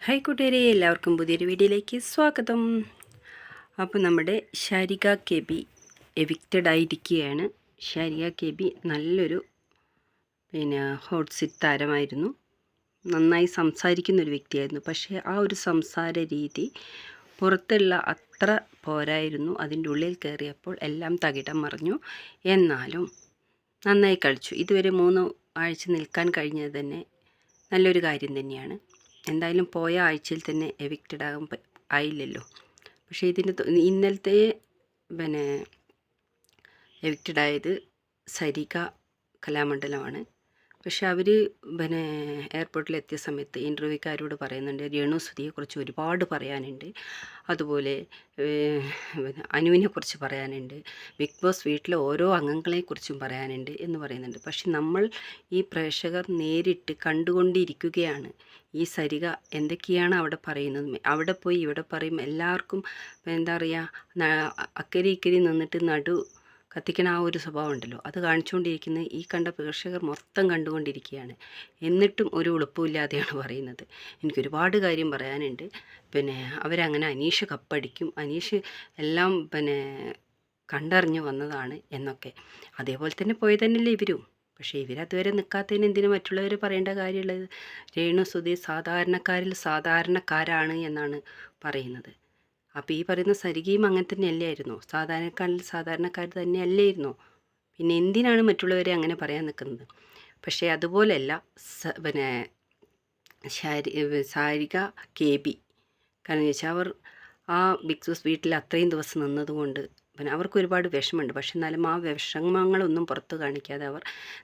Hi കൂട്ടുകാരെ, എല്ലാവർക്കും പുതിയൊരു വീഡിയോയിലേക്ക് സ്വാഗതം. അപ്പോൾ നമ്മുടെ ഷാരിക കെ ബി എവിക്റ്റഡ് ആയിരിക്കുകയാണ്. ഷാരിക കെ ബി നല്ലൊരു ഹോട്ട് സിറ്റ് താരമായിരുന്നു. നന്നായി സംസാരിക്കുന്നൊരു വ്യക്തിയായിരുന്നു. പക്ഷേ ആ ഒരു സംസാര രീതി പുറത്തുള്ള അത്ര പോരായിരുന്നു. അതിൻ്റെ ഉള്ളിൽ കയറിയപ്പോൾ എല്ലാം തകിടം മറിഞ്ഞു. എന്നാലും നന്നായി കളിച്ചു. ഇതുവരെ 3 ആഴ്ച നിൽക്കാൻ കഴിഞ്ഞത് തന്നെ നല്ലൊരു കാര്യം തന്നെയാണ്. എന്തായാലും പോയ ആഴ്ചയിൽ തന്നെ എവിക്റ്റഡ് ആയില്ലല്ലോ. പക്ഷേ ഇന്നലത്തെ എവിക്റ്റഡ് ആയത് സരിക കലാമണ്ഡലമാണ്. പക്ഷെ അവർ എയർപോർട്ടിലെത്തിയ സമയത്ത് ഇൻ്റർവ്യൂക്കാരോട് പറയുന്നുണ്ട്, രേണു സുധിയെക്കുറിച്ച് ഒരുപാട് പറയാനുണ്ട്, അതുപോലെ അനുവിനെക്കുറിച്ച് പറയാനുണ്ട്, ബിഗ് ബോസ് വീട്ടിലെ ഓരോ അംഗങ്ങളെക്കുറിച്ചും പറയാനുണ്ട് എന്ന് പറയുന്നുണ്ട്. പക്ഷെ നമ്മൾ ഈ പ്രേക്ഷകർ നേരിട്ട് കണ്ടുകൊണ്ടിരിക്കുകയാണ്. ഈ സരിക എന്തൊക്കെയാണ് അവിടെ പറയുന്നത്, അവിടെ പോയി ഇവിടെ പറയും, എല്ലാവർക്കും എന്താ പറയുക, അക്കരെ ഇക്കരെ നിന്നിട്ട് കത്തിക്കണ ആ ഒരു സ്വഭാവം ഉണ്ടല്ലോ, അത് കാണിച്ചുകൊണ്ടിരിക്കുന്ന ഈ കണ്ട പ്രേക്ഷകർ മൊത്തം കണ്ടുകൊണ്ടിരിക്കുകയാണ്. എന്നിട്ടും ഒരു ഉളുപ്പമില്ലാതെയാണ് പറയുന്നത്. എനിക്കൊരുപാട് കാര്യം പറയാനുണ്ട്. അവരങ്ങനെ അനീഷ് കപ്പടിക്കും, അനീഷ് എല്ലാം കണ്ടറിഞ്ഞ് വന്നതാണ് എന്നൊക്കെ. അതേപോലെ തന്നെ പോയി തന്നെയല്ലേ ഇവരും. പക്ഷേ ഇവരതുവരെ നിൽക്കാത്തതിന് എന്തിനു മറ്റുള്ളവർ പറയേണ്ട കാര്യമുള്ളത്? രേണു സുധി സാധാരണക്കാരിൽ സാധാരണക്കാരാണ് എന്നാണ് പറയുന്നത്. അപ്പോൾ ഈ പറയുന്ന സരികയും അങ്ങനെ തന്നെ അല്ലായിരുന്നോ? സാധാരണക്കാരിൽ സാധാരണക്കാർ തന്നെ അല്ലായിരുന്നോ? പിന്നെ എന്തിനാണ് മറ്റുള്ളവരെ അങ്ങനെ പറയാൻ നിൽക്കുന്നത്? പക്ഷേ അതുപോലെയല്ല സാരിക കെ ബി. കാരണം വെച്ചാൽ അവർ ആ ബിഗ് ബോസ് വീട്ടിൽ അത്രയും ദിവസം നിന്നതുകൊണ്ട് അവർക്ക് ഒരുപാട് വിഷമമുണ്ട്. പക്ഷെ എന്നാലും ആ വിഷമങ്ങളൊന്നും പുറത്ത് കാണിക്കാതെ അവർ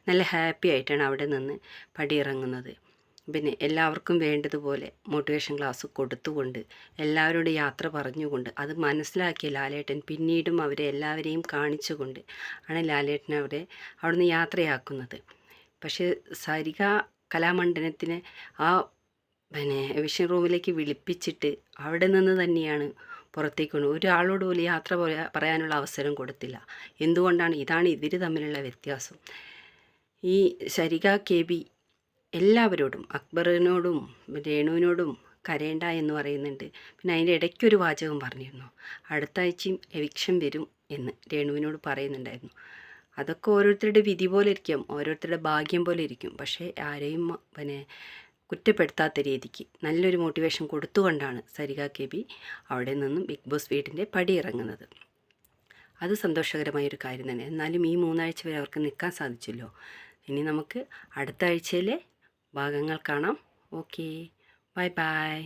നല്ല ഹാപ്പി ആയിട്ടാണ് അവിടെ നിന്ന് പടിയിറങ്ങുന്നത്. എല്ലാവർക്കും വേണ്ടതുപോലെ മോട്ടിവേഷൻ ക്ലാസ് കൊടുത്തുകൊണ്ട്, എല്ലാവരോടും യാത്ര പറഞ്ഞുകൊണ്ട്, അത് മനസ്സിലാക്കിയ ലാലേട്ടൻ പിന്നീടും അവരെ എല്ലാവരെയും കാണിച്ചുകൊണ്ട് ആണ് ലാലേട്ടൻ അവിടുന്ന് യാത്രയാക്കുന്നത്. പക്ഷേ സരിക കലാമണ്ഡലത്തിന് ആ വിഷൻ റൂമിലേക്ക് വിളിപ്പിച്ചിട്ട് അവിടെ നിന്ന് തന്നെയാണ് പുറത്തേക്ക് കൊണ്ട് ഒരാളോട് പോലും യാത്ര പറയാനുള്ള അവസരം കൊടുത്തില്ല. എന്തുകൊണ്ടാണ്? ഇതാണ് ഇവർ തമ്മിലുള്ള വ്യത്യാസം. ഈ സരിക കെ ബി എല്ലാവരോടും, അക്ബറിനോടും രേണുവിനോടും കരയേണ്ട എന്ന് പറയുന്നുണ്ട്. പിന്നെ അതിൻ്റെ ഇടയ്ക്കൊരു വാചകം പറഞ്ഞിരുന്നു, അടുത്ത ആഴ്ചയും എവിക്ഷൻ വരും എന്ന് രേണുവിനോട് പറയുന്നുണ്ടായിരുന്നു. അതൊക്കെ ഓരോരുത്തരുടെ വിധി പോലെ ഇരിക്കും, ഓരോരുത്തരുടെ ഭാഗ്യം പോലെ ഇരിക്കും. പക്ഷേ ആരെയും കുറ്റപ്പെടുത്താത്ത രീതിക്ക് നല്ലൊരു മോട്ടിവേഷൻ കൊടുത്തുകൊണ്ടാണ് സരിക കെ ബി അവിടെ നിന്നും ബിഗ് ബോസ് വീടിൻ്റെ പടിയിറങ്ങുന്നത്. അത് സന്തോഷകരമായൊരു കാര്യം തന്നെ. എന്നാലും ഈ 3 ആഴ്ച വരെ അവർക്ക് നിൽക്കാൻ സാധിച്ചല്ലോ. ഇനി നമുക്ക് അടുത്ത ആഴ്ചയിലെ ഭാഗങ്ങൾ കാണാം. Okay, bye bye.